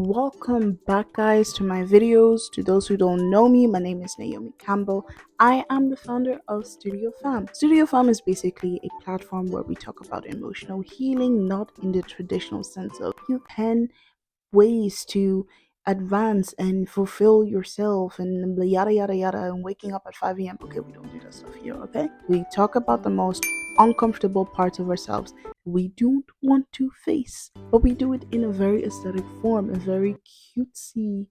Welcome back, guys, to my videos. To those who don't know me, my name is Naomi Campbell. I am the founder of Studio Fam. Studio Fam is basically a platform where we talk about emotional healing, not in the traditional sense of you 10 ways to advance and fulfill yourself and yada yada yada and waking up at 5 a.m. Okay, we don't do that stuff here, okay? We talk about the most uncomfortable parts of ourselves we don't want to face, but we do it in a very aesthetic form, a very cutesy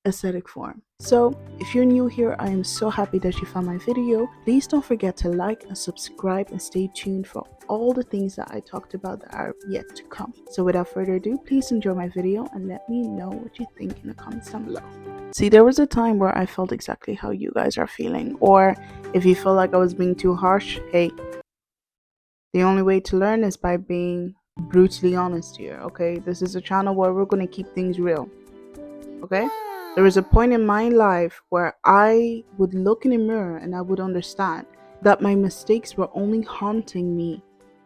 aesthetic form. So if you're new here, I am so happy that you found my video. Please don't forget to like and subscribe and stay tuned for all the things that I talked about that are yet to come. So without further ado, please enjoy my video and let me know what you think in the comments down below. See, there was a time where I felt exactly how you guys are feeling, or if you feel like I was being too harsh, hey, the only way to learn is by being brutally honest here, okay? This is a channel where we're going to keep things real, okay? There was a point in my life where I would look in a mirror and I would understand that my mistakes were only haunting me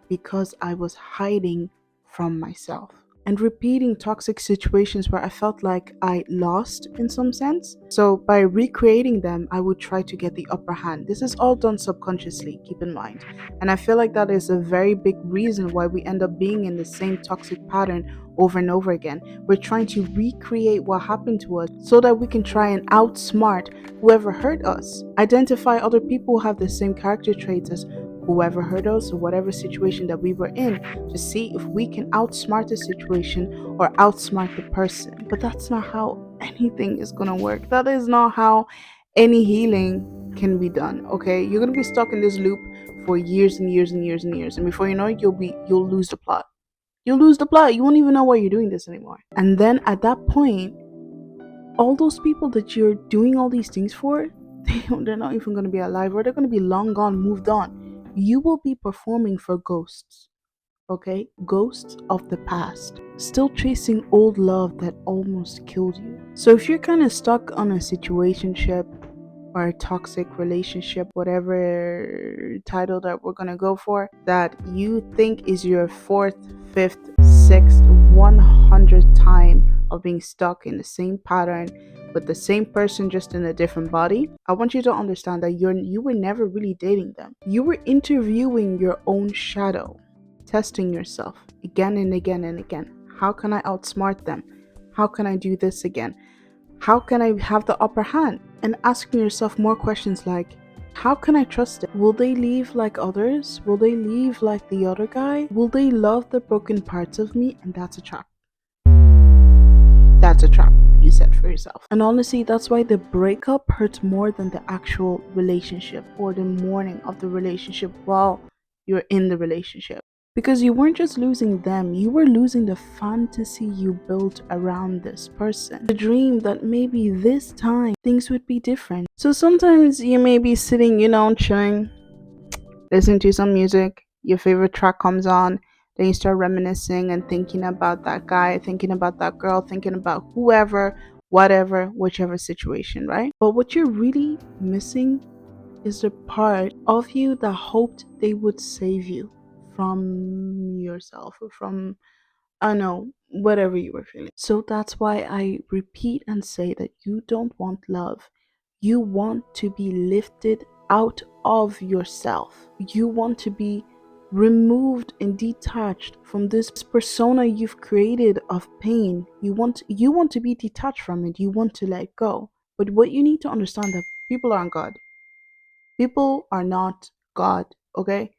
because I was hiding from myself and repeating toxic situations where I felt like I lost in some sense. So by recreating them, I would try to get the upper hand. This is all done subconsciously, keep in mind. And I feel like that is a very big reason why we end up being in the same toxic pattern over and over again. We're trying to recreate what happened to us so that we can try and outsmart whoever hurt us. Identify other people who have the same character traits as whoever hurt us or whatever situation that we were in, to see if we can outsmart the situation or outsmart the person. But that's not how anything is gonna work. That is not how any healing can be done. Okay, you're gonna be stuck in this loop for years and years and years and years, and before you know it, you'll lose the plot. You'll lose the plot. You won't even know why you're doing this anymore. And then at that point, all those people that you're doing all these things for, they're not even going to be alive, or they're going to be long gone, moved on. You will be performing for ghosts, okay? Ghosts of the past, still chasing old love that almost killed you. So if you're kind of stuck on a situationship or a toxic relationship, whatever title that we're gonna go for, that you think is your fourth, fifth, sixth, 100th time of being stuck in the same pattern with the same person, just in a different body, I want you to understand that you were never really dating them. You were interviewing your own shadow, testing yourself again and again and again. How can I outsmart them? How can I do this again? How can I have the upper hand? And asking yourself more questions like, how can I trust it? Will they leave like others? Will they leave like the other guy? Will they love the broken parts of me? And that's a trap. That's a trap you set for yourself. And honestly, that's why the breakup hurts more than the actual relationship or the mourning of the relationship while you're in the relationship. Because you weren't just losing them, you were losing the fantasy you built around this person. The dream that maybe this time things would be different. So sometimes you may be sitting, chilling, listening to some music, your favorite track comes on, then you start reminiscing and thinking about that guy, thinking about that girl, thinking about whoever, whatever, whichever situation, right? But what you're really missing is the part of you that hoped they would save you from yourself or from, I don't know, whatever you were feeling. So that's why I repeat and say that you don't want love. You want to be lifted out of yourself. You want to be removed and detached from this persona you've created of pain. You want to be detached from it. You want to let go. But what you need to understand that people aren't God. People are not God, okay?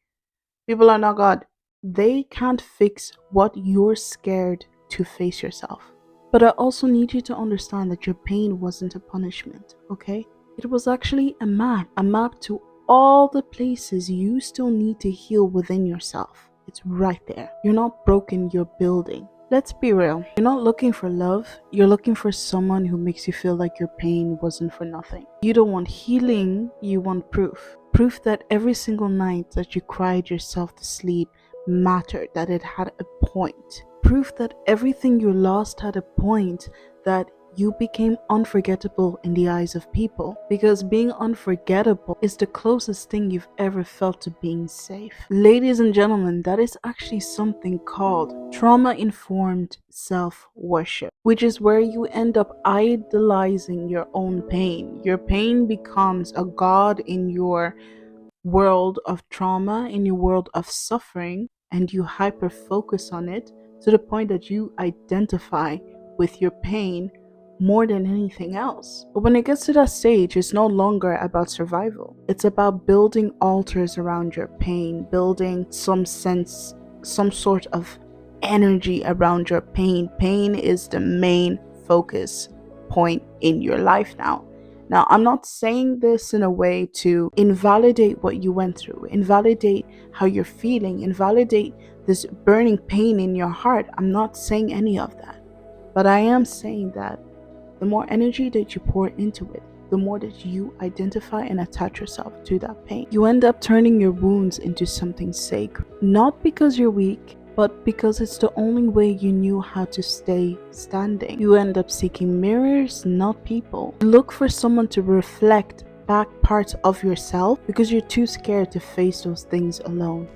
People are not God. They can't fix what you're scared to face yourself. But I also need you to understand that your pain wasn't a punishment, okay? It was actually a map to all the places you still need to heal within yourself. It's right there. You're not broken, you're building. Let's be real. You're not looking for love. You're looking for someone who makes you feel like your pain wasn't for nothing. You don't want healing, you want proof. Proof that every single night that you cried yourself to sleep mattered, that it had a point. Proof that everything you lost had a point, that you became unforgettable in the eyes of people, because being unforgettable is the closest thing you've ever felt to being safe. Ladies and gentlemen, that is actually something called trauma informed self worship, which is where you end up idolizing your own pain. Your pain becomes a god in your world of trauma, in your world of suffering, and you hyper focus on it to the point that you identify with your pain more than anything else. But when it gets to that stage, it's no longer about survival. It's about building altars around your pain, building some sort of energy around your pain. Pain is the main focus point in your life now. Now, I'm not saying this in a way to invalidate what you went through, invalidate how you're feeling, invalidate this burning pain in your heart. I'm not saying any of that. But I am saying that the more energy that you pour into it, the more that you identify and attach yourself to that pain. You end up turning your wounds into something sacred, not because you're weak, but because it's the only way you knew how to stay standing. You end up seeking mirrors, not people. You look for someone to reflect back parts of yourself because you're too scared to face those things alone.